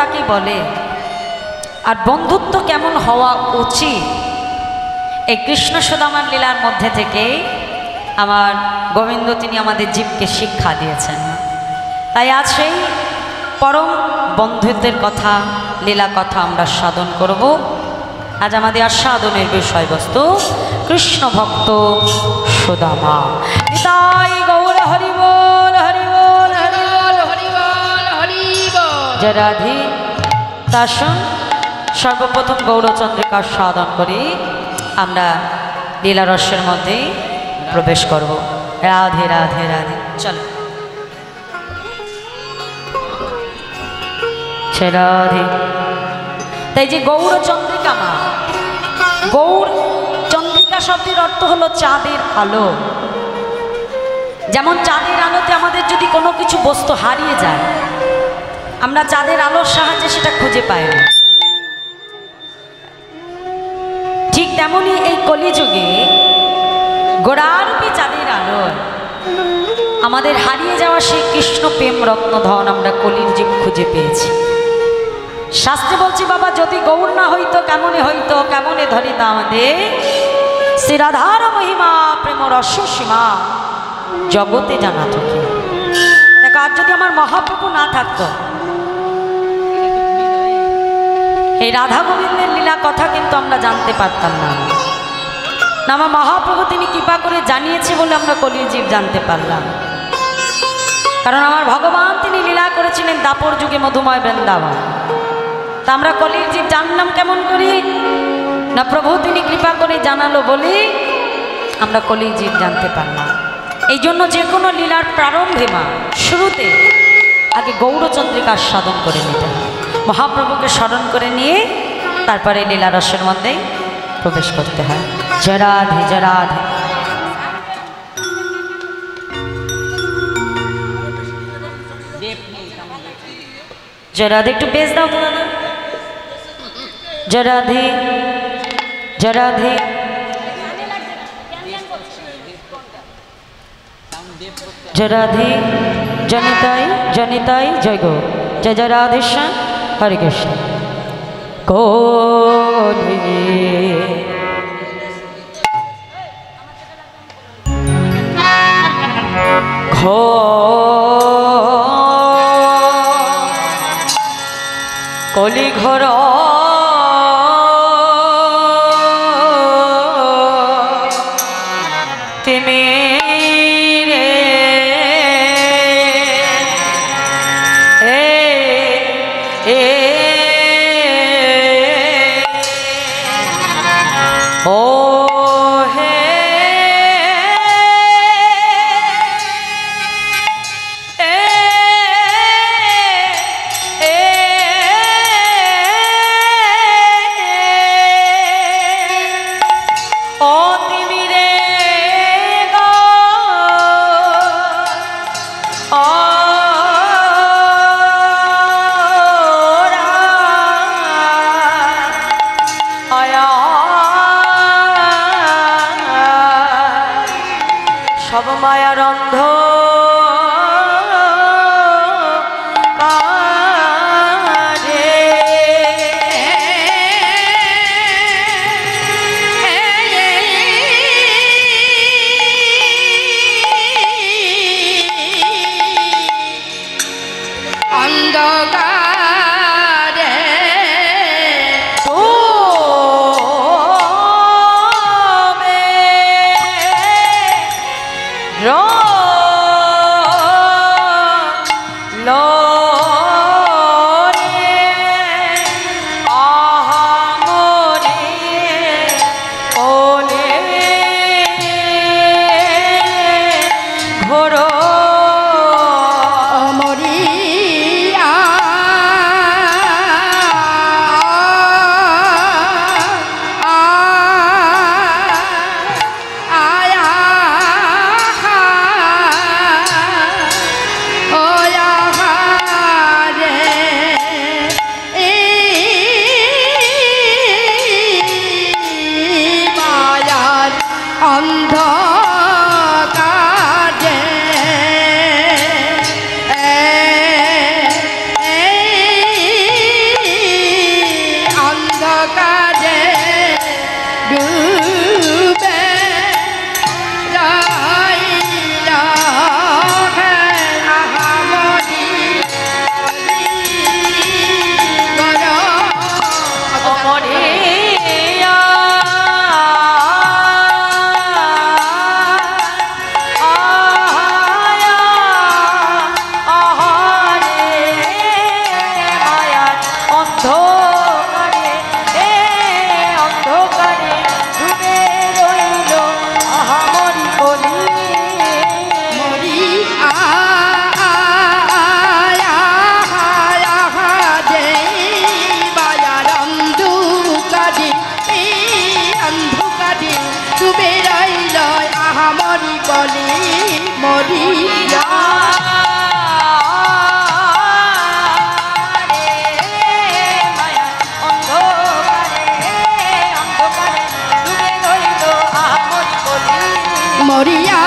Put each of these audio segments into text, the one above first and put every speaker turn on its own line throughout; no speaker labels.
কাকে বলে আর বন্ধুত্ব কেমন হওয়া উচিত, এই কৃষ্ণ সুদামার লীলার মধ্যে থেকে আমার গোবিন্দ তিনি আমাদের জীবকে শিক্ষা দিয়েছেন। তাই আজ সেই পরম বন্ধুত্বের কথা, লীলা কথা আমরা সাধন করব। আজ আমাদের আস্বাদনের বিষয়বস্তু কৃষ্ণ ভক্ত সুদামা। নিতাই গৌর হরি বল, হরি বল, হরি বল, হরি বল, হরি বল। জয় রাধে। তাসন সর্বপ্রথম গৌরচন্দ্রিকা সাধন করি আমরা লীলা রসের মধ্যে প্রবেশ করব। রাধে রাধে রাধে। চল রাধে। তাই যে গৌরচন্দ্রিকা মা, গৌর চন্দ্রিকা শব্দের অর্থ হলো চাঁদের আলো। যেমন চাঁদের আলোতে আমাদের যদি কোনো কিছু বস্তু হারিয়ে যায়, আমরা চাঁদের আলোর সাহায্যে সেটা খুঁজে পাই না, ঠিক তেমনই এই কলিযুগে গোড়ারূপী চাঁদের আলো আমাদের হারিয়ে যাওয়া সেই কৃষ্ণ প্রেম রত্নধন আমরা কলির জীব খুঁজে পেয়েছি। শাস্ত্রে বলছি বাবা, যদি গৌর না হইতো কেমনে হইতো, কেমনে ধরিত আমাদের শ্রী রাধার মহিমা প্রেম রস সীমা জগতে জানা থাকে। দেখো, আর যদি আমার মহাপ্রভু না থাকতো, এই রাধা গোবিন্দের লীলা কথা কিন্তু আমরা জানতে পারতাম না। আমার মহাপ্রভু তিনি কৃপা করে জানিয়েছে বলে আমরা কলির জীব জানতে পারলাম। কারণ আমার ভগবান তিনি লীলা করেছিলেন দাপর যুগে মধুময় বৃন্দাবন। তা আমরা কলির জীব জানলাম কেমন করি না, প্রভু তিনি কৃপা করে জানালো বলে আমরা কলির জীব জানতে পারলাম। এই জন্য যে কোনো লীলার প্রারম্ভে মা শুরুতে আগে গৌরচন্দ্রিকার সাধন করে নিতে হয়, মহাপ্রভুকে স্মরণ করে নিয়ে তারপরে লীলা রসের মধ্যে প্রবেশ করতে হয়। জয় রাধে, জয় রাধে। জয় রাধে, একটু বেশ দাও তো দাদা। জয় রাধে, জয় রাধে। জয় রাধে, জনিতাই জনিতাই, জয় গো, জয় জয় রাধেশ্যাম, হরে কৃষ্ণ। কোলে কলি ঘর তুমি রে ও হে
ডুবে রইল হে আহামরি গর
অমরে
মরিয়া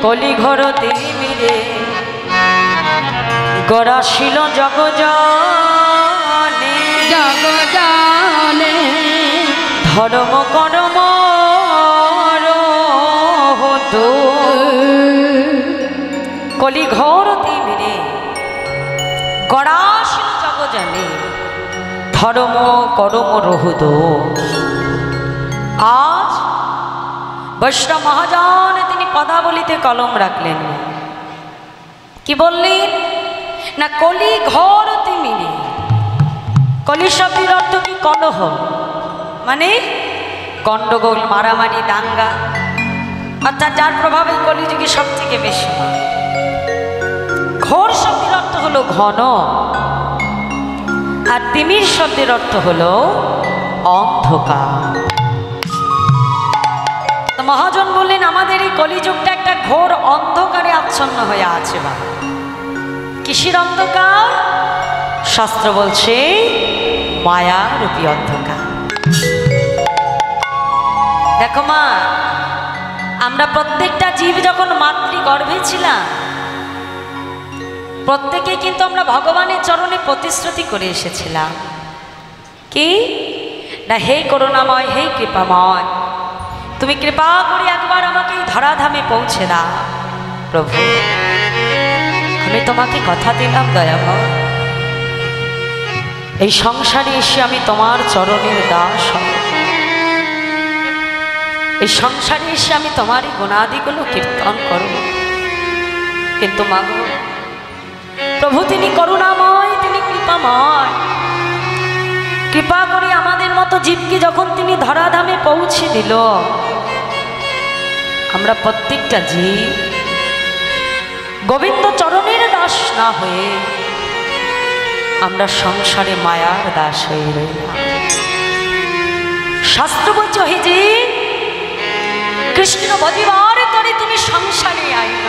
কলিঘর তিমিরে গড়াছিল জগজনে
জগজনে
ধর্ম কর্ম হতো কলিঘর তিমিরে গড়াছিল জগজনে ধর্ম কর্ম রহুদ। আজ বৈষ্ণব মহাজন তিনি পদাবলিতে কলম রাখলেন, কি বললেন না কলি ঘর তিমিরে। কলি শব্দের অর্থ কি? কলহ, মানে গণ্ডগোল, মারামারি, দাঙ্গা, অর্থাৎ যার প্রভাবে কলিযুগে সব থেকে বেশি হয়। ঘোর শব্দের অর্থ হলো ঘন, আর তিমির শব্দের অর্থ হলো অন্ধকার। মহাজন বললেন আমাদের এই কলিযুগটা একটা ঘোর অন্ধকারে আচ্ছন্ন হয়ে আছে। বা কিসের অন্ধকার? শাস্ত্র বলছে মায়ারূপী অন্ধকার। দেখো মা, আমরা প্রত্যেকটা জীব যখন মাতৃগর্ভে ছিলাম, প্রত্যেকে কিন্তু আমরা ভগবানের চরণে প্রতিশ্রুতি করে এসেছিলাম কি না, হে করুণাময়, হে কৃপাময়, তুমি কৃপা করে একবার আমাকে ধরাধামে পৌঁছে দাও। প্রভু, আমি তোমাকে কথা দিলাম দয়াময়, এই সংসারে এসে আমি তোমার চরণের দাস হব, এই সংসারে এসে আমি তোমারই গুণাদিগুলো কীর্তন করব। কিন্তু মাগো প্রভু, তিনি করুণাময়, তিনি কৃপাময়, কৃপা করে আমাদের মতো জীবকে যখন তিনি ধরাধামে পৌঁছে দিল, আমরা প্রত্যেকটা জীব গোবিন্দ চরণের দাস না হয়ে আমরা সংসারে মায়ার দাস হয়ে রইলাম। শাস্ত্র বলছে, হে যে কৃষ্ণ ভজিবার তরে তুমি সংসারে আইন,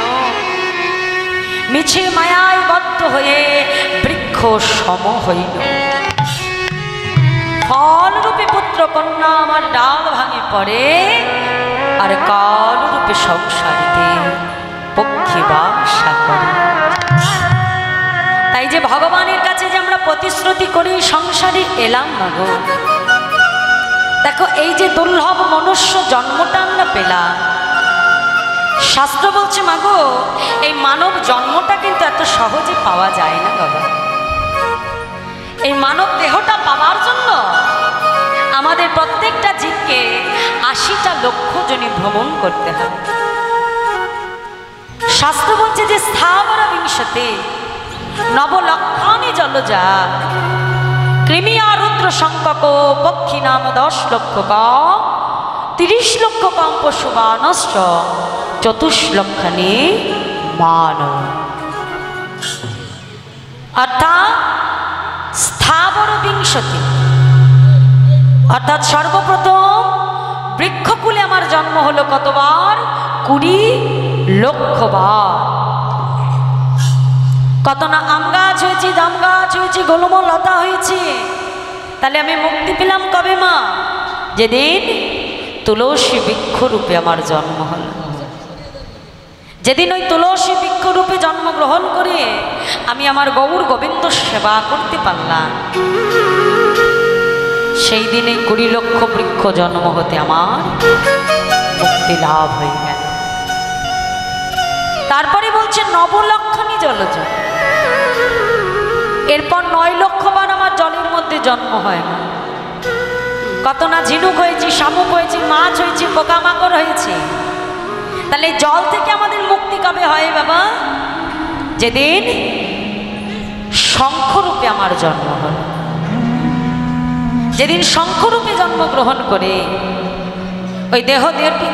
মিছে মায়ায় বদ্ধ হয়ে বৃক্ষ সম হইল। ফলরূপে পুত্র কন্যা আমার ডাল ভাঙে পড়ে, আর কালরূপে সংসারিতে পক্ষী বাসা করে। তাই যে ভগবানের কাছে যে আমরা প্রতিশ্রুতি করি সংসারে এলাম না গো, দেখো এই যে দুর্লভ মনুষ্য জন্মটা আমরা পেলাম, শাস্ত্র বলছে মাগো এই মানব জন্মটা কিন্তু এত সহজে পাওয়া যায় না বাবা। এই মানব দেহটা পাওয়ার জন্য আমাদের প্রত্যেকটা জীবকে ৮০টা লক্ষ জনি ভ্রমণ করতে হবে। শাস্ত্র বলছে যে স্থাবর বিংশতে নবলক্ষানি জলজা কৃমি আর রুদ্র সংকক পক্ষী নাম ১০ লক্ষ কম ৩০ লক্ষ কম পশু বানশ্চ ২৪ লক্ষানি মানব। অর্থাৎ স্থাবর বিংশতি, অর্থাৎ সর্বপ্রথম বৃক্ষকুলে আমার জন্ম হলো কতবার? ২০ লক্ষবার। কত না আম গাছ হয়েছে, জাম গাছ হয়েছে, গোলম লতা হয়েছে, তাহলে আমি মুক্তি পেলাম কবে মা? যেদিন তুলসী বৃক্ষরূপে আমার জন্ম হল, যেদিন ওই তুলসী বৃক্ষরূপে জন্মগ্রহণ করে আমি আমার গৌর গোবিন্দ সেবা করতে পারলাম, সেই দিনে 20 লক্ষ বৃক্ষ জন্ম হতে আমার মুক্তি লাভ হয়ে গেল। তারপরে বলছে নবলক্ষণী জলজ, এরপর 9 লক্ষবার আমার জলের মধ্যে জন্ম হয় না। কত না ঝিনুক হয়েছে, শামুক হয়েছে, মাছ হয়েছে, পোকামাকড় হয়েছে, তাহলে জল থেকে আমাদের মুক্তি কবে হয় বাবা? যেদিন শঙ্খরূপে আমার জন্ম হল, যেদিন শঙ্খরূপে জন্মগ্রহণ করে ওই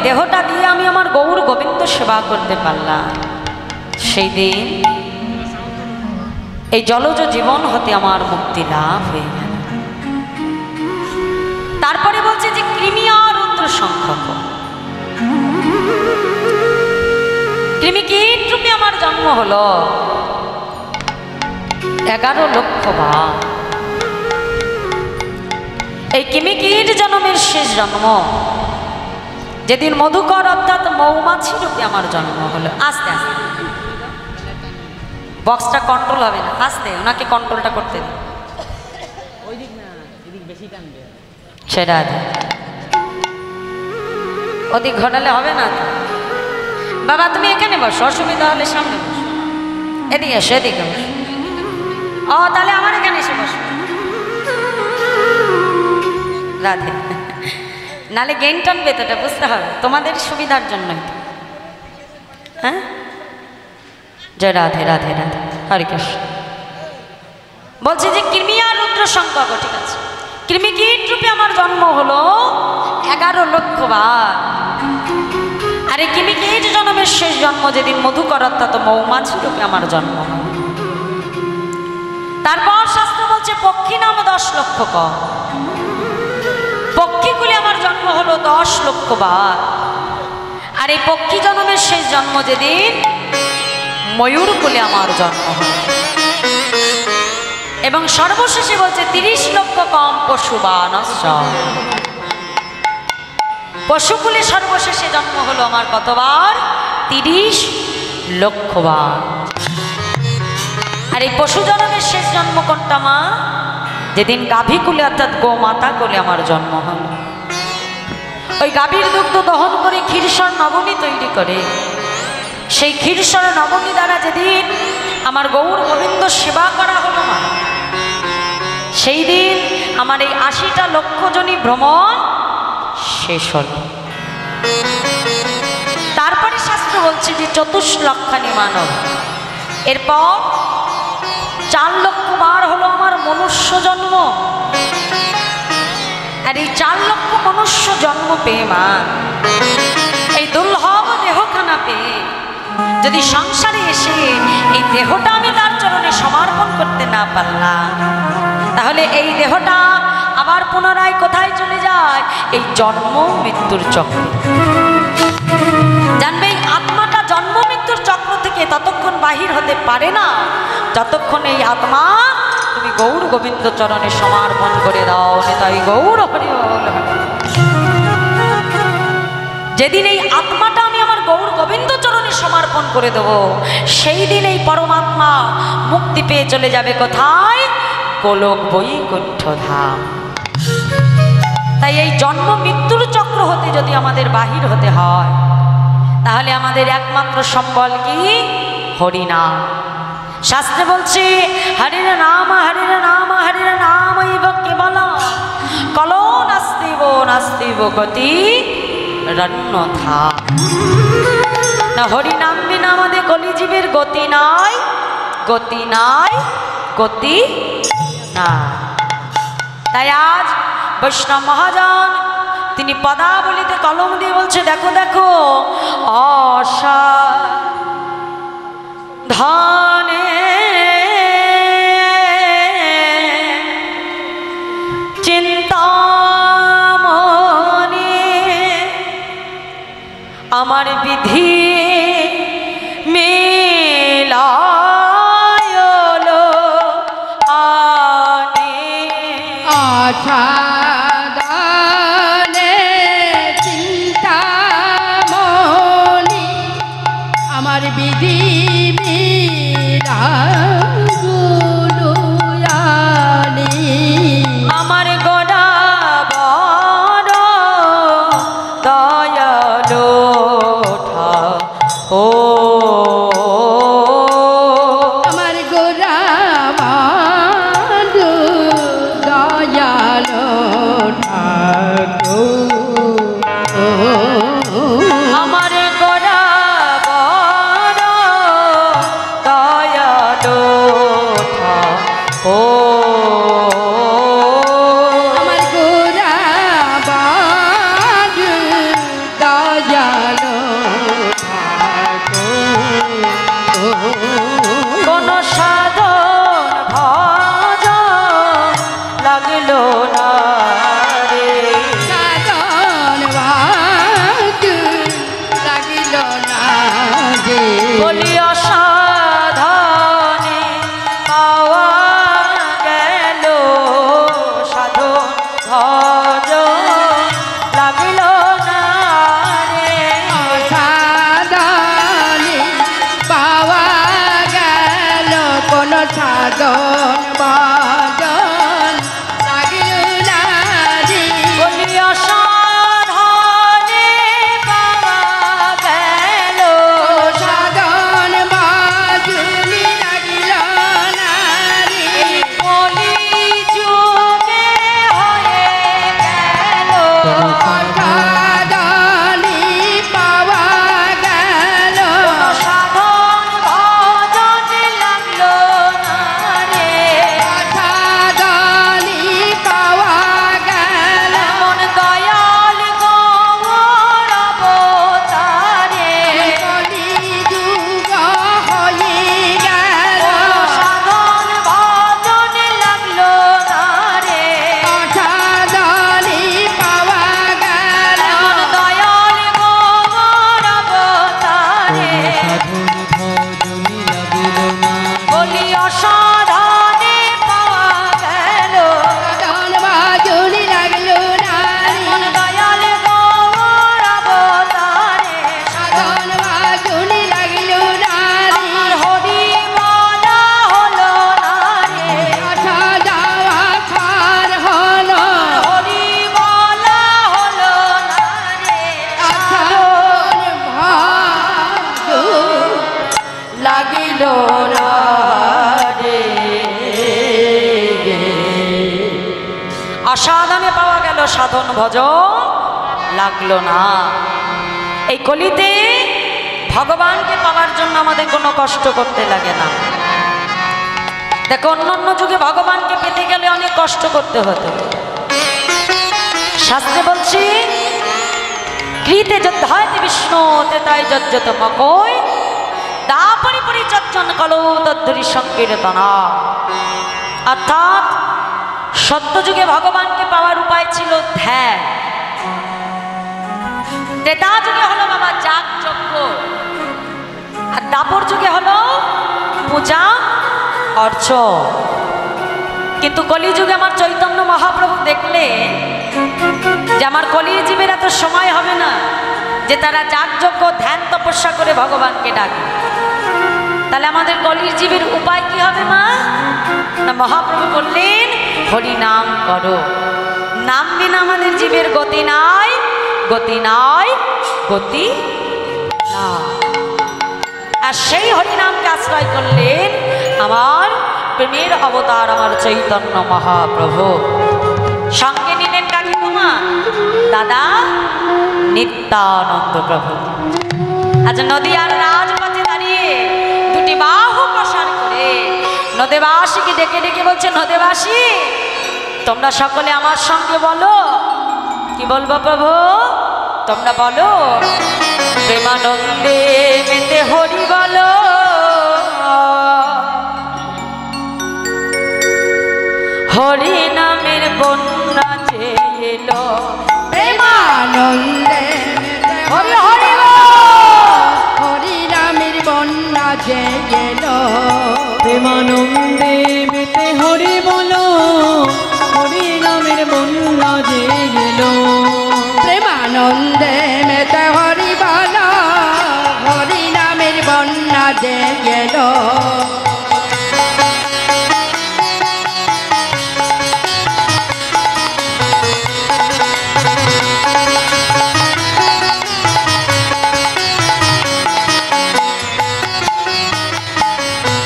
দেহটা দিয়ে আমি আমার গৌর গোবিন্দ সেবা করতে পারলাম, সেই দিন এই জলজ জীবন হতে আমার মুক্তি লাভ হয়ে গেল। তারপরে বলছে যে কৃমি আর রুদ্র সংখ্যক, কৃমিকীট রূপে আমার জন্ম হলো 11 লক্ষ বার। এই কৃমিকীট জন্মের শেষ জন্ম যেদিন মধুকর অর্থাৎ মৌমাছি রূপে আমার জন্ম হলো। আস্তে আস্তে বক্সটা কন্ট্রোল হবে না, আস্তে ওনাকে কন্ট্রোলটা করতে দিন। সেটা ওদিক ঘটালে হবে না। বাবা তুমি এখানে বসো, অসুবিধা হলে সামনে বসো, এদিকে এসো, এদিকে বসো। ও তাহলে আমার এখানে এসে বসো। রাধে, নালে গেইন টানবে তো, এটা বুঝতে হবে, তোমাদের সুবিধার জন্যই। হ্যাঁ, জয় রাধে রাধে রাধে, হরে কৃষ্ণ। বলছে যে কৃমি আর রুদ্র সংখ্যক, ঠিক আছে, কৃমিকীট রূপে আমার জন্ম হলো 11 লক্ষ বার। আর এই কৃমিকীট জন্মের শেষ জন্ম যেদিন মধুকর অর্থাৎ মৌমাছি রূপে আমার জন্ম হলো। তারপর শাস্ত্র বলছে পক্ষী নাম 10 লক্ষ কর, পক্ষীগুলি আমার জন্ম হলো 10 লক্ষ বার। আর এই পক্ষী জন্মের শেষ জন্ম যেদিন ময়ূর কুলে আমার জন্ম হলো। এবং সর্বশেষে বলছে 30 লক্ষ কম পশুবানশ্চ, পশুকুলে সর্বশেষে জন্ম হলো আমার কতবার? 30 লক্ষ বার। আর এই পশু জন্মের শেষ জন্ম কোনটা মা? যেদিন গাভী কুলে অর্থাৎ গোমাতা কোলে আমার জন্ম হল। ওই গাভীর দুগ্ধ দহন করে ক্ষীরসর নবনী তৈরি করে, সেই ক্ষীরসর নবনী দ্বারা যেদিন আমার গৌর গোবিন্দ সেবা করা হলো মা, সেই দিন আমার এই 80টা লক্ষ জনী ভ্রমণ শেষ হল। তারপরে শাস্ত্র বলছে যে 24 লক্ষানি মানব, এরপর 4 লক্ষ বার হলো আমার মনুষ্য জন্ম। আর এই 4 লক্ষ মনুষ্য জন্ম পেয়ে মা, এই দুর্লভ দেহখানা পেয়ে যদি সংসারে এসে এই দেহটা আমি তার চরণে সমর্পণ করতে না পারলাম, তাহলে এই দেহটা আবার পুনরায় কোথায় চলে যায়? এই জন্ম মৃত্যুর চক্র। জানবে এই আত্মাটা জন্ম মৃত্যুর চক্র থেকে ততক্ষণ বাহির হতে পারে না যতক্ষণ এই আত্মা তুমি গৌর গোবিন্দ চরণে সমর্পণ করে দাও। তাই গৌর হরি বল। যেদিন এই আত্মাটা আমি আমার গৌর গোবিন্দ চরণে সমর্পণ করে দেব, সেই দিন এই পরমাত্মা মুক্তি পেয়ে চলে যাবে কোথায়? গোলক বৈকুণ্ঠ ধাম। তাই এই জন্ম মৃত্যুর চক্র হতে যদি আমাদের বাহির হতে হয়, তাহলে আমাদের একমাত্র সম্বল কি? হরিনাম। শাস্ত্রে বলছে হরির নাম হরির নাম হরির নাম কেবলম কলো নাস্তিব গতি রণ্যথা। না হরিনাম বিনা আমাদের কলিজীবের গতি নাই, গতি নাই, গতি না। তাই আজ বৈষ্ণব মহাজন তিনি পদাবলিতে কলম দিয়ে বলছে, দেখো দেখো অসাধনে চিন্তামণি আমার বিধি সাধন ভজন লাগলো না। এই কলিতে ভগবানকে পাওয়ার জন্য আমাদের কোনো কষ্ট করতে লাগে না। দেখো অন্য যুগে ভগবানকে পেতে গেলে অনেক কষ্ট করতে হতো। শাস্ত্রে বলছি কৃতে যদ্ধায়তে বিষ্ণু তেতায় যজ্জতমকয় দাপরি পরিচর্যন কলো তদ্ধরি সংকীর্তনা। অর্থাৎ সত্যযুগে ভগবানকে পাওয়ার উপায় ছিল ধ্যান, ত্রেতা যুগে হলো বাবা যাগযজ্ঞ, আর দাপর যুগে হলো পূজা অর্চন। কিন্তু কলিযুগে আমার চৈতন্য মহাপ্রভু দেখলে যে আমার কলির জীবের এত সময় হবে না যে তারা যাগযজ্ঞ ধ্যান তপস্যা করে ভগবানকে ডাকে। তাহলে আমাদের কলির জীবের উপায় কি হবে মা? না মহাপ্রভু বললেন হরি নাম করো। নাম বিনা আমাদের জীবের গতি নাই, গতি নাই, গতি না। আর সেই হরিনামকে আশ্রয় করলেন আমার প্রেমের অবতার আমার চৈতন্য মহাপ্রভু। সঙ্গে নিলেন কাকে তোমা? দাদা নিত্যানন্দ প্রভু। আচ্ছা নদীয়ার রাজপথে দাঁড়িয়ে দুটি বাহু প্রসার করে নদেবাসীকে ডেকে ডেকে বলছে, নদেবাসী তোমরা সকলে আমার সঙ্গে বলো। কি বলবো প্রভু? তোমরা বলো প্রেমানন্দে মেতে হরি বলো, হরি নামের বন্যা যে এলো।
প্রেমানন্দে
হরি হরি
হরি নামের বন্যা যে এলো।
প্রেমানন্দে মেতে হরি বলো, হরি নামের বন্যা যে এলো।
প্রেমানন্দে মেতে হরি বলো, হরি নামের বন্যা যে এলো।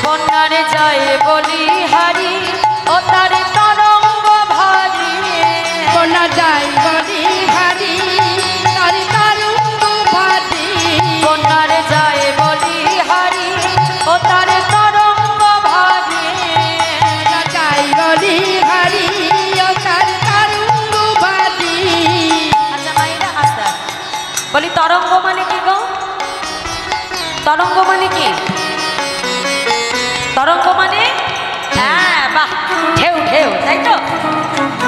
বন্যারে যায় বলি হারি ও তার তরঙ্গ ভারী।
বন্যা যাই বলি হারি তার তরঙ্গ ভারী।
বন্যারে যায় বলি হারি ও তার তরঙ্গ ভারী।
বন্যা যাই বলি হারি ও তার তরঙ্গ ভারী।
আচ্ছা মাইরা আস্তে বলি তরঙ্গ মানে কি গো? তরঙ্গ মানে কি? তরঙ্গ মানে হ্যাঁ বাহ ঢেউ ঢেউ, তাই তো?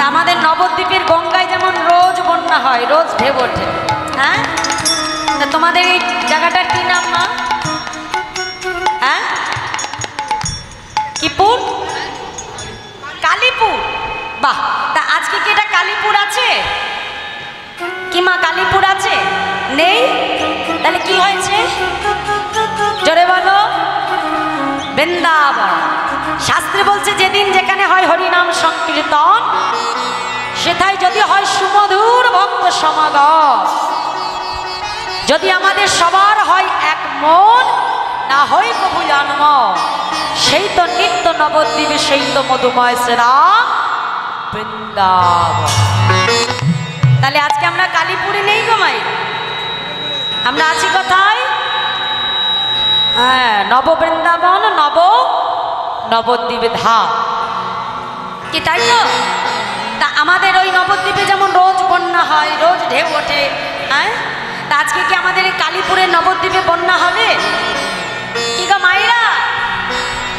আমাদের নবদ্বীপের গঙ্গায় যেমন রোজ বন্যা হয়, রোজ ঢেউ ওঠে। হ্যাঁ, তা তোমাদের এই জায়গাটার কি নাম মা? হ্যাঁ কিপুর? কালীপুর। বাহ, তা আজকে কি এটা কালীপুর আছে কি মা? কালীপুর আছে? নেই? তাহলে কি হয়েছে জোরে বলো? বৃন্দাবন। শাস্ত্রে বলছে যেদিন যেখানে হয় হরিনাম সংকীর্তন সেথায় যদি হয় সুমধুর ভক্ত সমাগম, যদি আমাদের সবার হয় এক মন, না হয় প্রভু জন্ম, সেই তো নিত্য নবদ্বীপে, সেই তো মধুময় সেরা বৃন্দাবন। তাহলে আজকে আমরা কালীপুরে নেই গো মাই, আমরা আছি কোথায়? হ্যাঁ নববৃন্দাবন, নবদ্বীপে ধাম কি, তাই তো? তা আমাদের ওই নবদ্বীপে যেমন রোজ বন্যা হয়, রোজ ঢেউ ওঠে, হ্যাঁ, তা আজকে কি আমাদের এই কালীপুরের নবদ্বীপে বন্যা হবে কি গো মাইরা?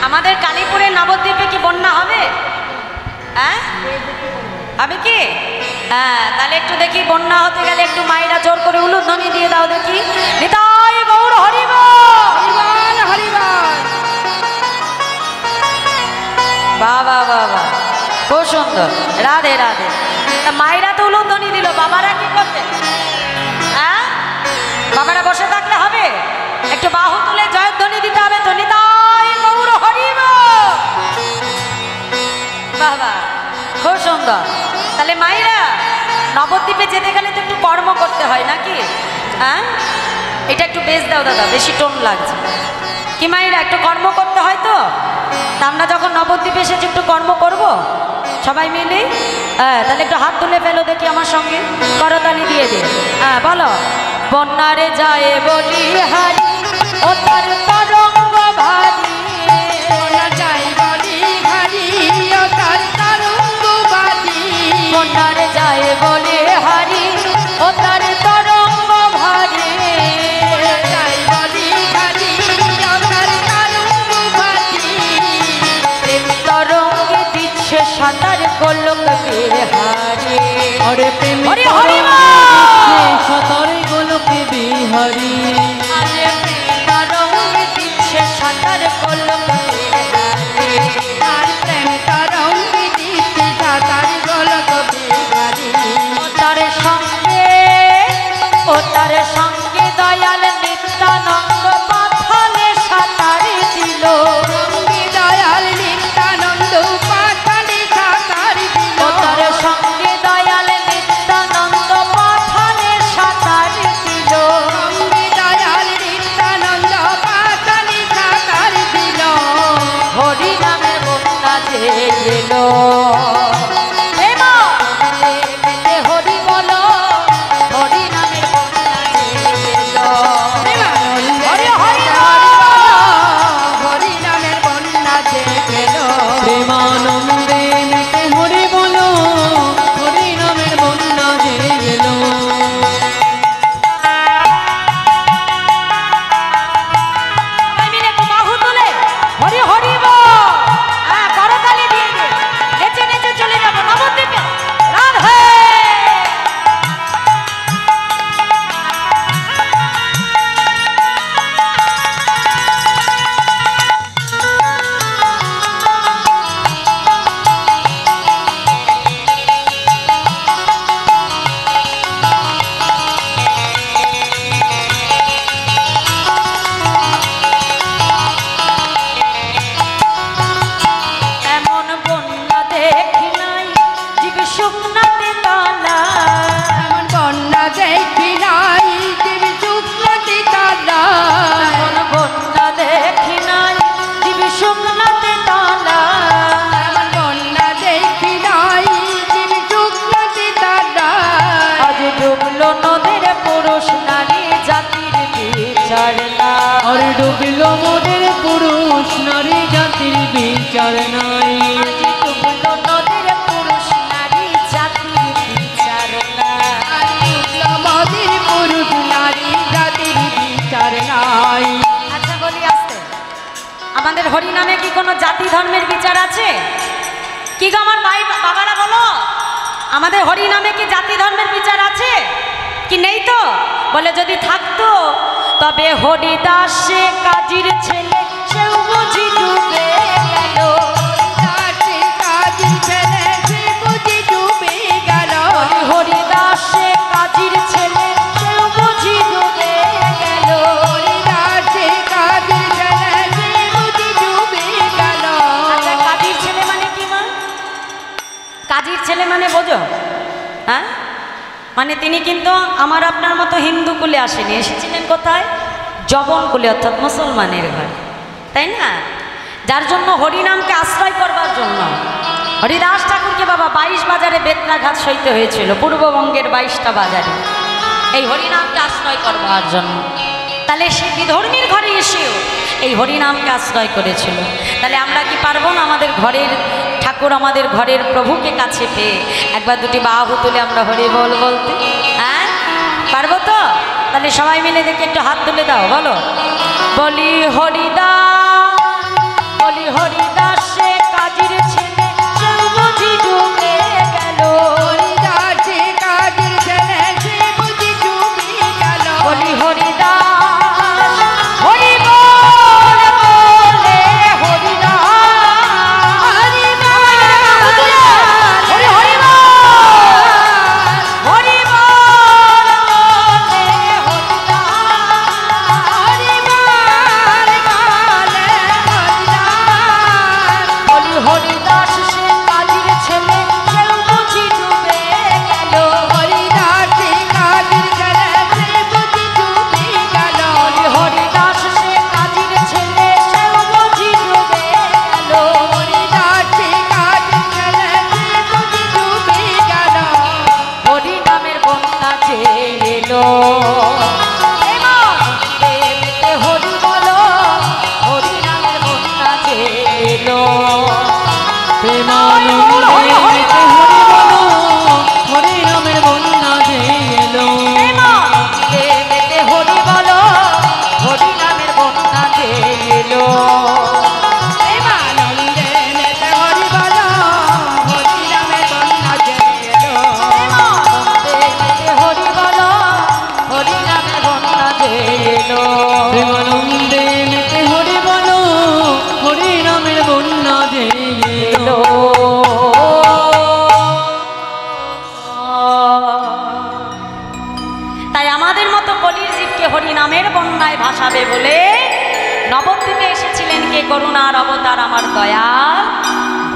আমাদের কালীপুরের নবদ্বীপে কি বন্যা হবে? হ্যাঁ হবে কি? হ্যাঁ, তাহলে একটু দেখি বন্যা হতে গেলে একটু মাইরা জোর করে উলুধ্বনি দিয়ে দাও দেখি। নিতাই গৌর হরিবল,
হরিবল হরিবল।
বাবা বাবা খুব সুন্দর, রাধে রাধে। তা মায়েরা তো উলুধ্বনি দিল, বাবারা কি করবে? হ্যাঁ, বাবারা বসে থাকলে হবে? একটু বাহু তুলে জয়ধ্বনি দিতে হবে তো। নিতাই গৌর হরিবল, বাবা খুব সুন্দর। তাহলে মায়েরা নবদ্বীপে যেতে গেলে তো একটু কর্ম করতে হয় নাকি? হ্যাঁ, এটা একটু বেশ দাও দাদা, বেশি টোন লাগছে। কি মায়েরা একটু কর্ম করতে হয় তো? তা আমরা যখন নবদ্বীপে এসেছি একটু কর্ম করব সবাই মিলে। হ্যাঁ, তাহলে একটু হাত তুলে ফেলো দেখি আমার সঙ্গে, করতালি দিয়ে দে। হ্যাঁ বলো, বন্যারে যায় বলি হারি ও তার তরঙ্গ ভারী,
বন্যা যাই বলি হারি ও তার তরঙ্গ বাজি,
বন্যারে যায় বলি হারি ও তার তরঙ্গ ভারী,
বন্যা যাই বলি হারি ও তার তরঙ্গ বাজি,
তরঙ্গে দিচ্ছে সাঁতার গোলক বিহারি।
আরে প্রেম
হরি হরি
সতরে গোলকে বিহারি,
আরে তরঙ্গে দিচ্ছে সাঁতার গোলক বিহারি,
তার প্রেম তরঙ্গে দিচ্ছে সাঁতার গোলক বিহারি,
তার সঙ্গে ও তার সঙ্গে দয়াল নিত্যানন্দ পাথালে সাঁতার দিল,
সঙ্গে দয়াল নিত্যানন্দ পাথালে সাঁতার দিল,
ও তার সঙ্গে দয়াল নিত্যানন্দ পাথালে সাঁতার দিল,
সঙ্গে দয়াল নিত্যানন্দ পাথালে সাঁতার দিল,
হরি নামে বন্যা যে এলো, এ মা, মেতে হরি বলো, হরি নামে বন্যা যে এলো, হরি হরি
হরি নামের বন্যা যে গেল,
প্রেমানন্দে মেতে হরি বলো, হরি নামের বন্যা যে এলো।
সবাই মিলে একটু বাহু তুলে হরি হরি বল, হ্যাঁ করতালি দিয়ে দে, নেচে নেচে চলে যাবো নবদ্বীপে, রাধে। এমন বন্যা দেখি নাই জীব শুকনাতে তলা,
এমন বন্যা দেখি নাই জীব শুকনাতে তালা,
এমন বন্যা দেখি নাই জীব শুকনাতে তলা,
এমন বন্যা দেখি নাই জীব শুকনাতে তালা,
আজ ডুবলো নদীর পুরুষ নারী জাতির বিচার না,
আর ডুবিল মোদের পুরুষ নারী জাতির বিচার নাই,
আজ ডুবলো নদীর পুরুষ নারী জাতির বিচার না,
আর ডুবলো মোদের পুরুষ নারী জাতির বিচার নাই।
আচ্ছা বলি আসতে, আমাদের হরি নামে কি কোনো জাতি ধর্মের বিচার আছে? কি গো আমার ভাই বাবারা বলো, আমাদের হরি নামে কি জাতি ধর্মের বিচার আছে কি নেই? তো বলে যদি থাকতো তবে হরিদাসে কাজীর ছেলে সেও বুঝি ডুবে গেল,
দাসে কাজী ছেলে সে বুঝি ডুবে গেল,
বলি হরিদাসে কাজীর ছেলে সেও বুঝি ডুবে গেল,
দাসে কাজী ছেলে সে বুঝি ডুবে গেল।
আচ্ছা কাজীর ছেলে মানে কি মা? কাজীর ছেলে মানে বোঝো? হ্যাঁ, মানে তিনি কিন্তু আমার আপনার মতো হিন্দু কুলে আসেনি, এসেছিলেন কোথায়? জবন কুলে, অর্থাৎ মুসলমানের ঘরে, তাই না? যার জন্য হরিনামকে আশ্রয় করবার জন্য হরিদাস ঠাকুরকে বাবা 22 বাজারে বেতনাঘাত সইতে হয়েছিল, পূর্ববঙ্গের 22টা বাজারে, এই হরিনামকে আশ্রয় করবার জন্য। তাহলে সে বিধর্মীর ঘরে এসেও এই হরিনামকে আশ্রয় করেছিল। তাহলে আমরা কি পারবো না আমাদের ঘরের ঠাকুর, আমাদের ঘরের প্রভুকে কাছে পেয়ে একবার দুটি বাহু তুলে আমরা হরি বল বলতে? হ্যাঁ পারবো তো? তাহলে সবাই মিলে দেখে একটু হাত তুলে দাও, বলো বলি হরিদাস, বলি হরিদাসে কাজীর ছেলে সেও বুঝি ডুবে গেল,
দাসে কাজী ছেলে সে বুঝি ডুবে গেল,
বলি হরিদাস হরি বল বলে হরিদাস, হরি হরি বল, হরি বল বলে হরিদাস, বলি হরিদাস সে কাজীর ছেলে সেও বুঝি ডুবে আমাদের মতো কলির জীবকে হরিনামের বন্যায় ভাসাবে বলে নবদ্বীপে এসেছিলেন কে করুণার অবতার আমার দয়াল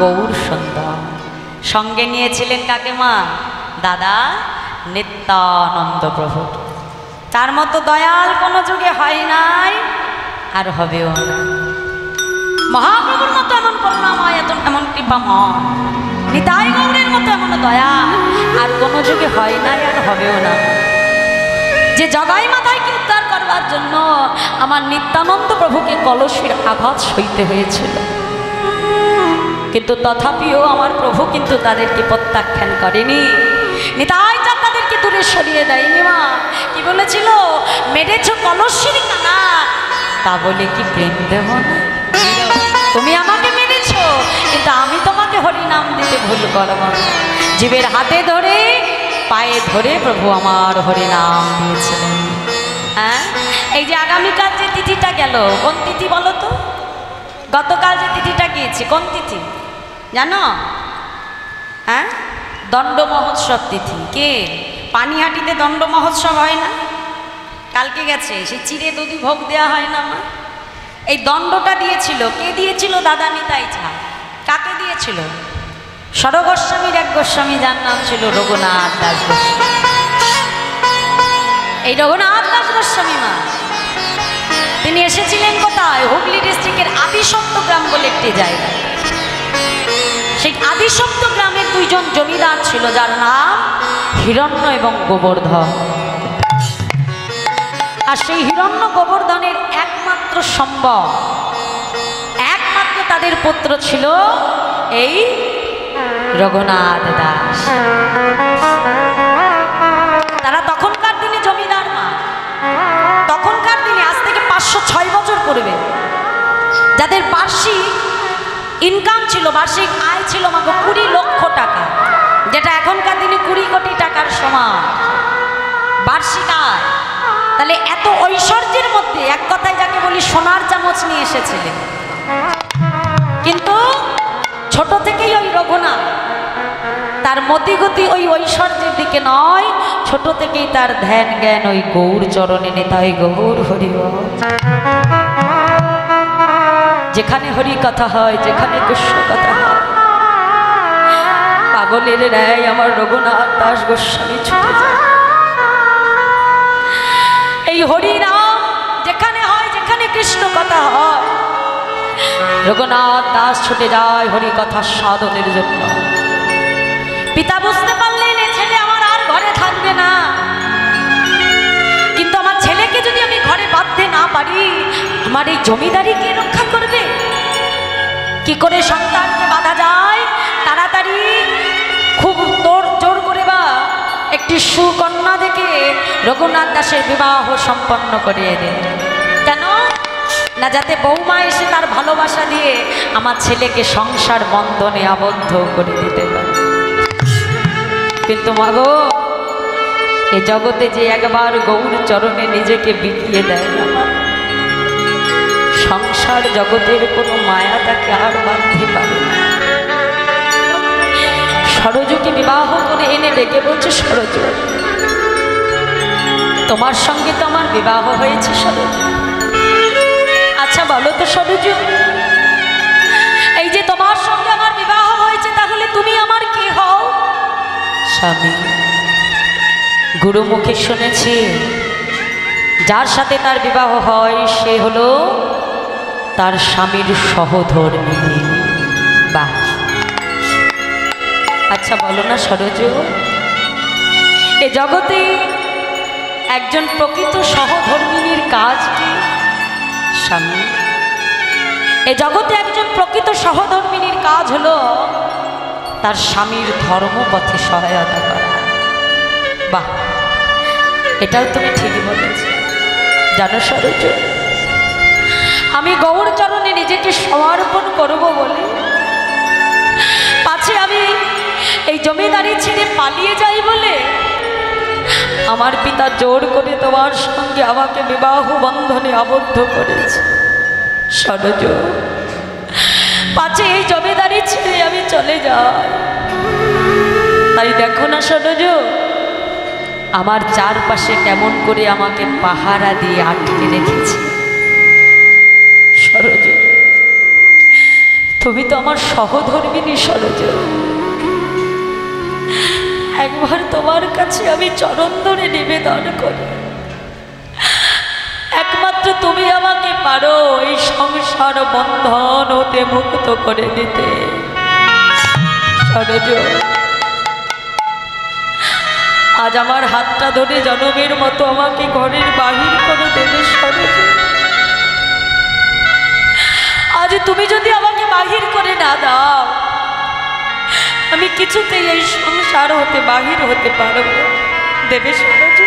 গৌর সুন্দর। সঙ্গে নিয়েছিলেন কাকে মা? দাদা নিত্যানন্দ প্রভু। তার মতো দয়াল কোনো যুগে হয় নাই আর হবেও না। মহাপ্রভুর মতো এমন করুণাময়, এমন কৃপাময়, নিতাই গৌরের মতো এমন দয়া আর কোনো যুগে হয় নাই আর হবেও না। যে জগাই মাথায়কে উদ্ধার করবার জন্য আমার নিত্যানন্দ প্রভুকে কলসের আঘাত সইতে হয়েছিল, কিন্তু তথাপিও আমার প্রভু কিন্তু তাদেরকে প্রত্যাখ্যান করেনি। নিতাই যা তাদেরকে দূরে সরিয়ে দেয়নি। মা কি বলেছিল? মেরেছ কলসের কানা, তা বলে কি প্রেম দেব না? তুমি আমাকে মেরেছ, কিন্তু আমি তোমাকে হরিনাম দিতে ভুল করব না। জীবের হাতে ধরে পায়ে ধরে প্রভু আমার হরিনাম দিয়েছিলেন। হ্যাঁ, এই যে আগামীকাল যে তিথিটা গেল, কোন তিথি বলো তো? গতকাল যে তিথিটা গিয়েছে কোন তিথি জানো? হ্যাঁ, দণ্ড মহোৎসব তিথি। কে? পানিহাটিতে দণ্ড মহোৎসব হয় না? কালকে গেছে, সেই চিড়ে দধি ভোগ দেওয়া হয় না মা? এই দণ্ডটা দিয়েছিল কে? দিয়েছিল দাদা নিতাই ঝা। কাকে দিয়েছিল? সরগোস্বামীর এক গোস্বামী, যার নাম ছিল রঘুনাথ দাস গোস্বামী। এই রঘুনাথ দাস গোস্বামী মা তিনি এসেছিলেন কোথায়? হুগলি ডিস্ট্রিক্টের আদিসপ্ত গ্রাম বলে একটি জায়গা। সেই আদিসপ্ত গ্রামের দুইজন জমিদার ছিল, যার নাম হিরণ্য এবং গোবর্ধন। আর সেই হিরণ্য গোবর্ধনের একমাত্র সম্ভব, একমাত্র তাদের পুত্র ছিল এই রঘুনাথ দাস। তারা তখনকার দিনে জমিদার মা, তখনকার দিনে আজ থেকে 506 বছর পূর্বে যাদের বার্ষিক ইনকাম ছিল, বার্ষিক আয় ছিল মাত্র 20 লক্ষ টাকা, যেটা এখনকার দিনে 20 কোটি টাকার সমান বার্ষিক আয়। তাহলে এত ঐশ্বর্যের মধ্যে এক কথায় যাকে বলি সোনার চামচ নিয়ে এসেছিলেন। কিন্তু ছোট থেকেই ওই রঘুনাথ তার মতিগতি ওই ঐশ্বর্যের দিকে নয়, ছোট থেকেই তার ধ্যান জ্ঞান ওই গৌর চরণে। নেতাই গৌর হরি বল। যেখানে হরি কথা হয়, যেখানে কৃষ্ণ কথা হয়, পাগলের ন্যায় আমার রঘুনাথ দাস গোস্বামী ছুটে যায়। এই হরি নাম যেখানে হয়, যেখানে কৃষ্ণ কথা হয়, রঘুনাথ দাস ছুটে যায় হরি কথা সাধনের জন্য। পিতা বুঝতে পারলেন এ ছেলে আমার আর ঘরে থাকবে না, কিন্তু আমার ছেলেকে যদি আমি ঘরে বাঁধতে না পারি, আমার এই জমিদারি কে রক্ষা করবে? কি করে সন্তানকে বাঁধা যায়? তাড়াতাড়ি খুব জোর করে বা একটি সুকন্যা দেখে রঘুনাথ দাসের বিবাহ সম্পন্ন করিয়ে দেন। কেন না? যাতে বৌমা এসে তার ভালোবাসা দিয়ে আমার ছেলেকে সংসার বন্ধনে আবদ্ধ করে দিতে পারে। কিন্তু মাগো, এ জগতে যে একবার গৌর চরণে নিজেকে বিকিয়ে দেয় না, সংসার জগতের কোনো মায়া তাকে আর বাঁধতে পারে না। সরজুকে বিবাহ করে এনে ডেকে বলছে, সরজু তোমার সঙ্গে তো আমার বিবাহ হয়েছে সরজু। আচ্ছা বলো তো সরজু, এই যে তোমার সঙ্গে আমার বিবাহ হয়েছে, তাহলে তুমি আমার কি হও? স্বামী, গুরুমুখে শুনেছি যার সাথে তার বিবাহ হয় সে হলো তার স্বামীর সহধর্মিণী। বাহ, আচ্ছা বলো না সরজু, এ জগতে একজন প্রকৃত সহধর্মিণীর কাজ কি? স্বামী, এ জগতে একজন প্রকৃত সহধর্মিণীর কাজ হলো তার স্বামীর ধর্মপথে সহায়তা করা। বাহ, এটাও তুমি ঠিকই বলেছ। জানো সরজু, আমি গৌর চরণে নিজেকে সমর্পণ করব বলে পাছে আমি এই জমিদারি ছেড়ে পালিয়ে যাই বলে আমার পিতা জোর করে তোমার সঙ্গে আমাকে বিবাহ বন্ধনে আবদ্ধ করেছে। সরজু, পাছে এই জমিদারি ছেড়ে আমি চলে যাই। তাই দেখো না সরজু, আমার চারপাশে কেমন করে আমাকে পাহারা দিয়ে আটকে রেখেছে। সরজ, তুমি তো আমার সহধর্মিনী সরজ। একবার তোমার কাছে আমি চরণ ধরে নিবেদন করি, একমাত্র তুমি আমাকে পারো এই সংসার বন্ধন হতে মুক্ত করে দিতে। সরজ, আজ আমার হাতটা ধরে জনমের মতো আমাকে ঘরের বাহির করে দেবে। সরজ, আজ তুমি যদি আমাকে বাহির করে না দাও, আমি কিছুতেই এই সংসার হতে বাহির হতে পারবো দেবে। সরজ,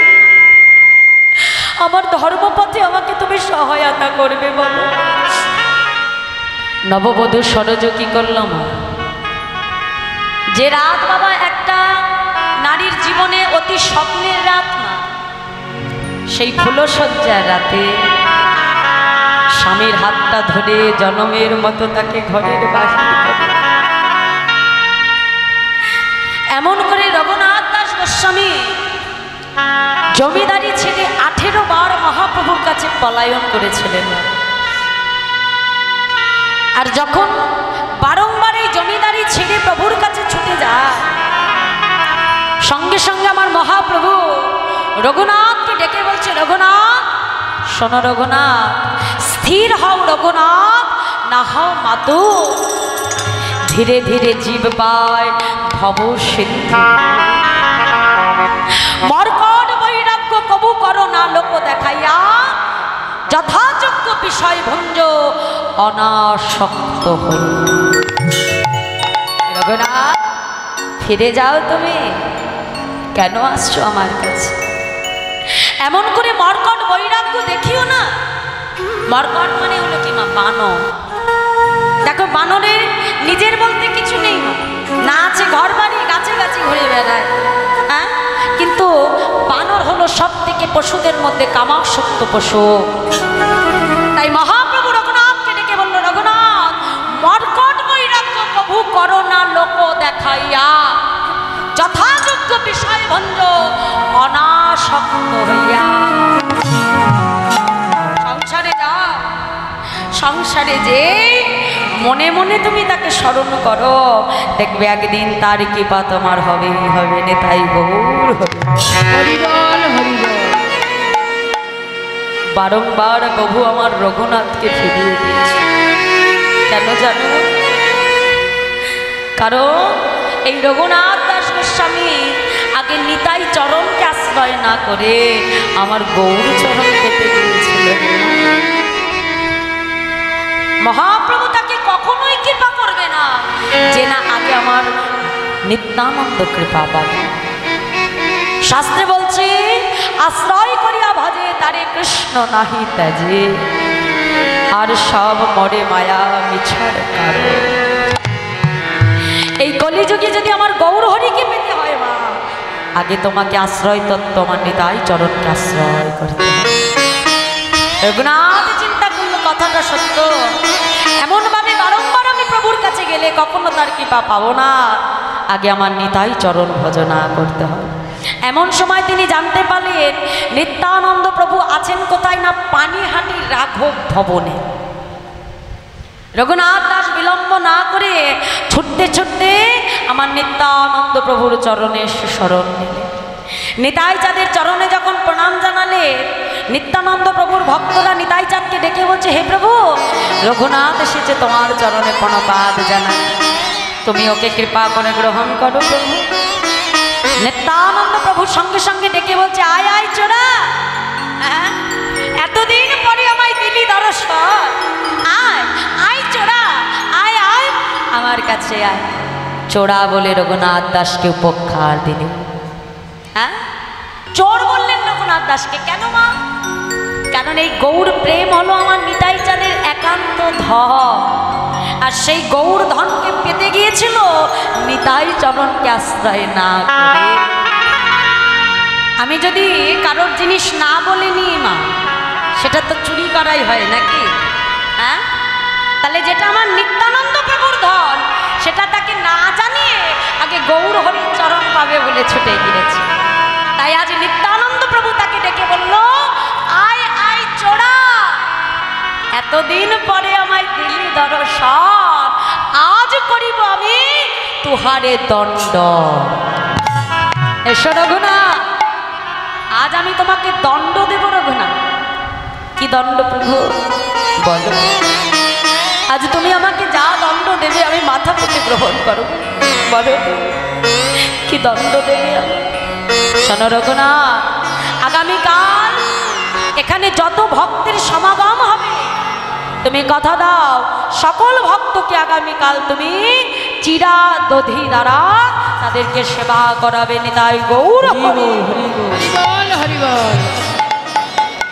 আমার ধর্মপথে আমাকে তুমি সহায়তা করবে বলো। নববধূ সরজ কি করলাম, যে রাত বাবা একটা নারীর জীবনে অতি স্বপ্নের রাত না, সেই ফুলশয্যার রাতে স্বামীর হাতটা ধরে জনমের মতো তাকে ঘরের বাহির করে। এমন করে রঘুনাথ দাস গোস্বামী জমিদারি ছেড়ে 18 বার মহাপ্রভুর কাছে পলায়ন করেছিলেন। আর যখন বারংবার এই জমিদারি ছেড়ে প্রভুর কাছে ছুটে যায়, সঙ্গে সঙ্গে আমার মহাপ্রভু রঘুনাথকে ডেকে বলছে, রঘুনাথ শোনো, রঘুনাথ স্থির হও, রঘুনাথ না হও মাতু, ধীরে ধীরে জীববায় ভব সিদ্ধি। মর্কট বৈরাগ্য কবু করো না লোক দেখাইয়া, যথাযোগ্য বিষয় ভঞ্জ অনাসক্ত হই। রঘুনাথ ফিরে যাও, তুমি কেন আসছো আমার কাছে? এমন করে মর্কট বৈরাগ্য দেখিও না। মর্কট মানে হলো কি মা? বানর। দেখো, বানরের নিজের বলতে কিছু নেই, না আছে ঘর বাড়ি, গাছে গাছে ঘুরে বেড়ায়। হ্যাঁ, কিন্তু বানর হলো সব থেকে পশুদের মধ্যে কামাসক্ত পশু। তাই মহাপ্রভু রঘুনাথকে ডেকে বলল, রঘুনাথ মর্কট বৈরাগ্য প্রভু করো না লোক দেখাইয়া, যথাযোগ্য বিষয় ভঞ্জ অনাসক্ত হইয়া। সংসারে যাও, সংসারে যে মনে মনে তুমি তাকে স্মরণ করো, দেখবে একদিন তার কৃপা তোমার হবেই হবে। নেতাই গৌর হবে।
হরিবল হরিবল।
বারংবার প্রভু আমার রঘুনাথকে ফিরিয়ে দিয়েছে। কেন জানো? কারণ এই রঘুনাথ দাস গোস্বামী আগে নিতাই চরণকে আশ্রয় না করে আমার গৌর চরণ পেতে গিয়েছিল। মহাপ্রভু তাকে কখনোই কৃপা করবে না যে না আগে আমার নিত্যানন্দ কৃপা পাবে। শাস্ত্রে বলছে, আশ্রয় করিয়া ভজে তারে কৃষ্ণ নাহি ত্যাজে, আর সব মরে মায়া মিছার কারণ। এই কলিযুগে যদি আমার গৌর হরিকে পেতে হয় মা, আগে তোমাকে আশ্রয় তত্ত্ব আমার নিতাই চরণকে আশ্রয় করতে হবে। রঘুনাথ চিন্তা করলো কথাটা সত্য, এমন ভাবে বারংবার আমি প্রভুর কাছে গেলে কখনো তার কৃপা পাবো না, আগে আমার নিতাই চরণ ভজনা করতে হবে। এমন সময় তিনি জানতে পারলেন নিত্যানন্দ প্রভু আছেন কোথায় না, পানিহাটি রাঘব ভবনে। রঘুনাথ দাস বিলম্ব না করে ছুটতে ছুটতে আমার নিত্যানন্দ প্রভুর চরণে শরণ নিলেন। নিতাই চাঁদের চরণে যখন প্রণাম জানালে, নিত্যানন্দ প্রভুর ভক্তরা নিতাই চাঁদকে ডেকে বলছে, হে প্রভু, রঘুনাথ এসেছে তোমার চরণে প্রণপাত জানাই, তুমি ওকে কৃপা করে গ্রহণ করো প্রভু। নিত্যানন্দ প্রভুর সঙ্গে সঙ্গে ডেকে বলছে, আয় আয় চোরা, হ্যাঁ এতদিন পরে আমায় দিলি দর্শন, আয় আয় চোরা, আয় আয় আমার কাছে আয়। চোরা বলে রঘুনাথ দাসকে উপহার দিলেন। হ্যাঁ, চোর বললেন রঘুনাথ দাসকে। কেন মা? কারণ এই গৌর প্রেম হলো আমার নিতাই চাঁদের একান্ত ধন, আর সেই গৌর ধনকে পেতে গিয়েছিল নিতাই চরণকে আশ্রয় না করে। আমি যদি কারোর জিনিস না বলে নিই মা, সেটা তো চুরি করাই হয় নাকি? হ্যাঁ, তাহলে যেটা আমার নিত্যানন্দ প্রভুর ধন, সেটা তাকে না জানিয়ে আগে গৌর হরির চরণ পাবে বলে ছুটে গিয়েছে। তাই আজ নিত্যানন্দ প্রভু তাকে ডেকে বলল, আয় আয় চোরা, এতদিন পরে আমায় দিলি দর্শন, আজ করিব আমি তুহারে দণ্ড। এসো রঘুনাথ, আজ আমি তোমাকে দণ্ড দেব রঘুনাথ। কি দণ্ড প্রভু বলো? আজ তুমি আমাকে যা দণ্ড দেবে আমি মাথা পেতে গ্রহণ করব। বলো কি দণ্ড দেবে? শোনো রঘুনাথ, আগামীকাল এখানে যত ভক্তের সমাগম হবে, তুমি কথা দাও সকল ভক্তকে আগামীকাল তুমি চিরা দধি দ্বারা তাদেরকে সেবা করাবে। নিতাই গৌর হরি
হরিবল হরিবল।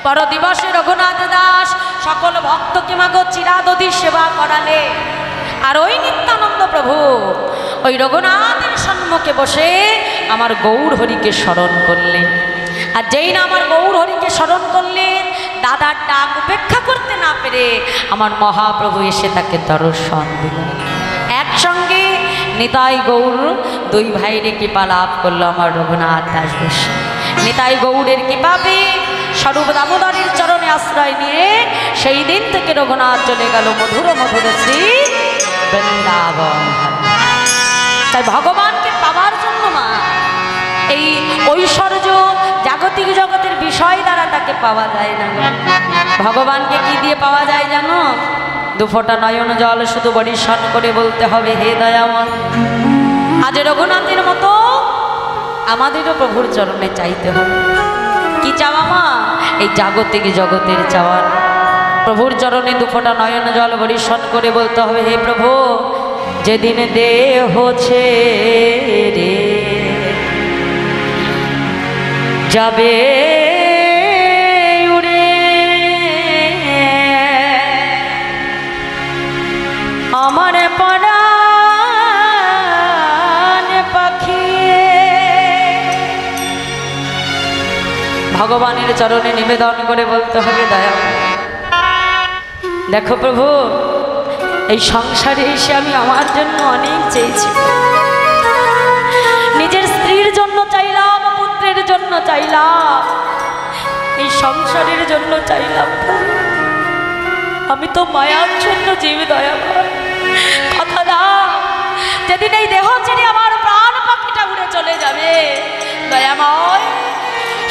পর দিবসে রঘুনাথ দাস সকল ভক্তকে মাগো চিরা দধি সেবা করালে। আর ওই নিত্যানন্দ প্রভু ওই রঘুনাথের সম্মুখে বসে আমার গৌর হরিকে স্মরণ করলেন। আর যেই না আমার গৌর হরিকে স্মরণ করলেন, দাদার ডাক উপেক্ষা করতে না পেরে আমার মহাপ্রভু এসে তাকে দর্শন দিলেন। একসঙ্গে নিতাই গৌর দুই ভাইরে কৃপা লাভ করলো আমার রঘুনাথ দাস বসে। নিতাই গৌরের কৃপা পেয়ে স্বরূপ দামোদরের চরণে আশ্রয় নিয়ে সেই দিন থেকে রঘুনাথ চলে গেল মধুর মধুর শ্রী বৃন্দাবন। তাই ভগবানকে পাওয়ার জন্য মা এই ঐশ্বর্য জাগতিক জগতের বিষয় দ্বারা তাকে পাওয়া যায় না। ভগবানকে কি দিয়ে পাওয়া যায় জানো? দুফোঁটা নয়ন জল শুধু বরিশন করে বলতে হবে, হে দয়াময়। আজ রঘুনাথের মতো আমাদেরও প্রভুর চরণে চাইতে হবে। কি চাওয়া মা? এই জাগতিক জগতের চাওয়া। প্রভুর চরণে দুফোঁটা নয়ন জল বরিশন করে বলতে হবে, হে প্রভু, যেদিন দেহ ছেড়ে যাবে উড়ে আমার পরাণ পাখি, ভগবানের চরণে নিবেদন করে বলতে হবে, দয়া দেখো প্রভু, এই সংসারে এসে আমি আমার জন্য অনেক চেয়েছি। নিজের স্ত্রীর জন্য চাইলাম, পুত্রের জন্য চাইলাম, এই সংসারের জন্য চাইলাম। আমি তো মায়ার জন্য জীব, দয়া কথা দাও, যেদিন এই দেহ ছেড়ে আমার প্রাণ পাখিটা উড়ে চলে যাবে দয়াময়,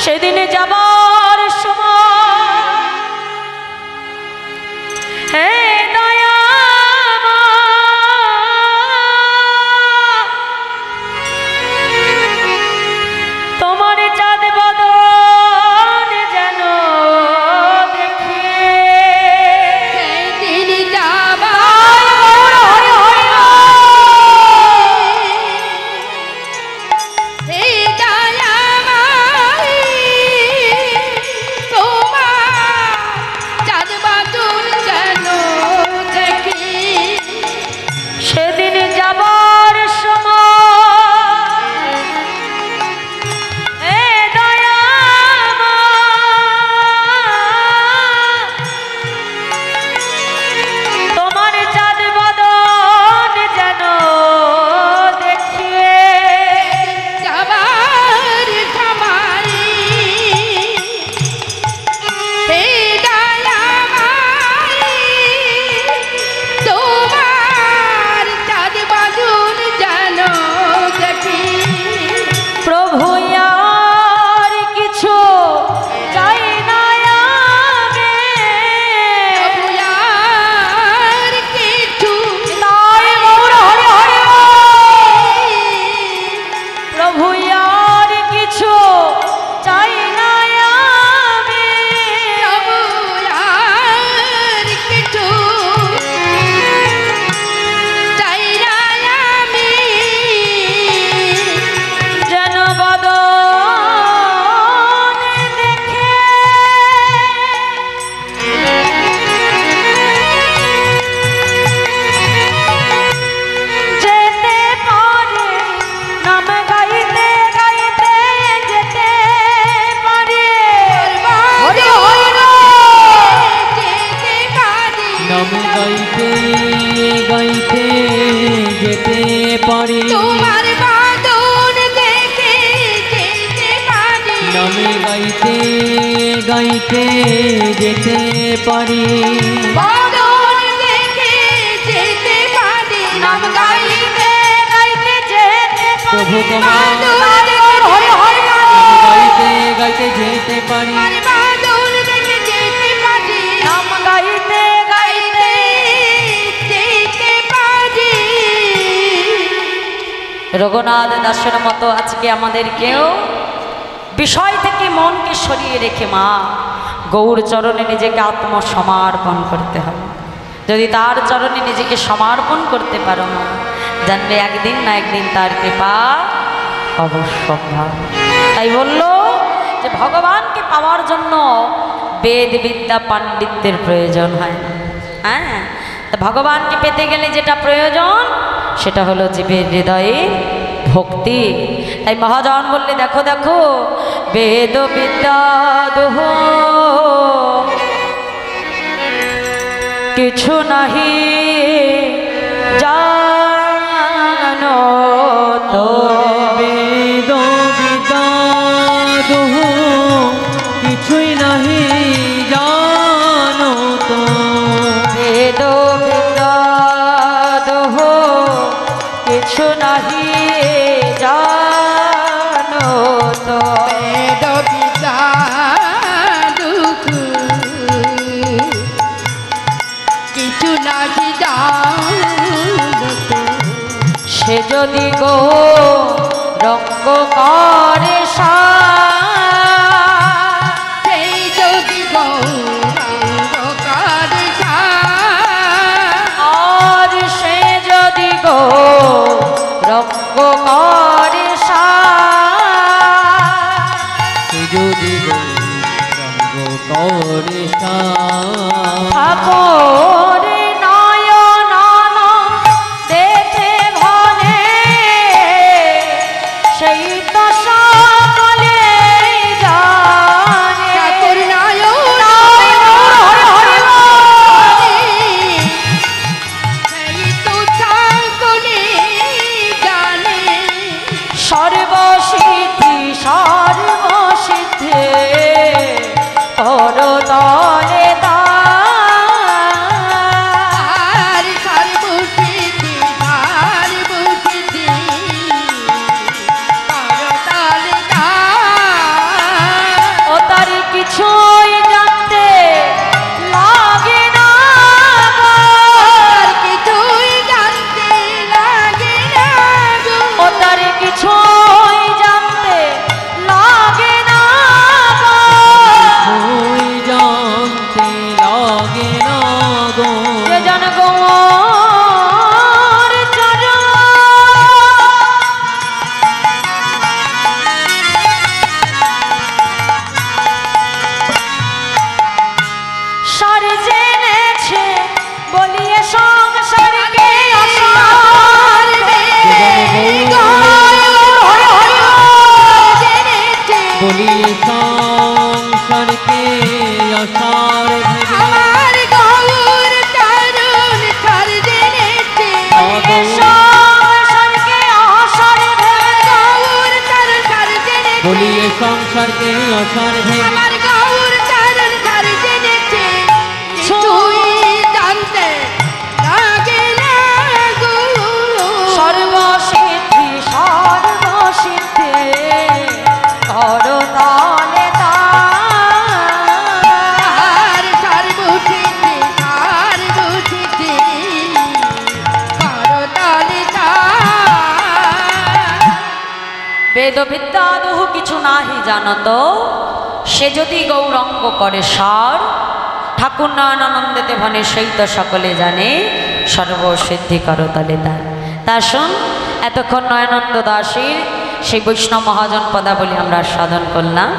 সেদিনে যাবার সময় হে
গাইতে যেতে পারি
বাদল দেখে যেতে পারি নাম গাইতে
গাইতে যেতে
প্রভু তোমার
বাদল
গাইতে গাইতে যেতে পারি
বাদল দেখে যেতে পারি
নাম গাইতে গাইতে
যেতে পারি।
রঘুনাথ দাসের মতো আজকে আমাদেরকেও বিষয় থেকে মনকে সরিয়ে রেখে মা গৌর চরণে নিজেকে আত্মসমর্পণ করতে হবে। যদি তার চরণে নিজেকে সমর্পণ করতে পারো মা, জানবে একদিন না একদিন তার কৃপা অবশ্যম্ভাবী। তাই বলল যে ভগবানকে পাওয়ার জন্য বেদ বিদ্যা পাণ্ডিত্যের প্রয়োজন হয় না। হ্যাঁ, তা ভগবানকে পেতে গেলে যেটা প্রয়োজন সেটা হলো জীবের হৃদয়ে ভক্তি। তাই মহাজন বললে দেখো দেখো বেদ বিদ্যা দোহ কিছু নাহি জানো তো
বেদ বিদ্যা দোহ কিছুই নাহি জানো তো
বেদ বিদ্যা দোহ কিছু নাহি জানো তো
বেদ বিদ্যা দুঃখ কিছু নাহি জানো তো।
সে যদি গো রঙ্গ করে
সেই যদি গৌরঙ্গকার
আর সে যদি গো রঙ্গ করে
সে যদি রঙ্গ করে
ঠাকুরে নয়ন দেখে ভনে সেই তো সকলে জানে।
ঠাকুর নারায়ণ সেই তো সকলে জানে।
সর্বসিদ্ধি সর্বসিদ্ধি করতলে
আর সর্বসিদ্ধি সর্বসিদ্ধি করতালে
ও তার কিছুই জানতে লাগে না গো।
আর কিছুই জানতে লাগে না গো।
ও তার কিছুই জানতে লাগে না গো।
ওই জানতে লাগে না গো
যে জন গৌর চরণ সার জেনেছে বলিয়ে সংসারকে আসার
বলিয়ে সংসারকে অসার ভেবে
আমার গৌর তরুণ সর জেনেছে
সংসারকে আসার ভেবে
গৌর তরুণ সর জেনেছে
বলিয়ে সংসারকে অসার ভেবে
আমার গৌর তরুণ সর জেনেছে কিছুই জানতে লাগে না গো।
সর্বসিদ্ধি সর্বসিদ্ধি করতলে
আর সর্বসিদ্ধি সর্বসিদ্ধি করতালে
বেদ বিদ্যা দহু কিছু নাহি জানত সে যদি গৌরঙ্গ করে সার ঠাকুর নয়নানন্দেতে ভনে সেই তো সকলে জানে সর্বসিদ্ধি করতলে তার। তা শুন, এতক্ষণ নয়নানন্দ দাসীর সেই বৈষ্ণব মহাজন পদাবলী আমরা সাধন করলাম।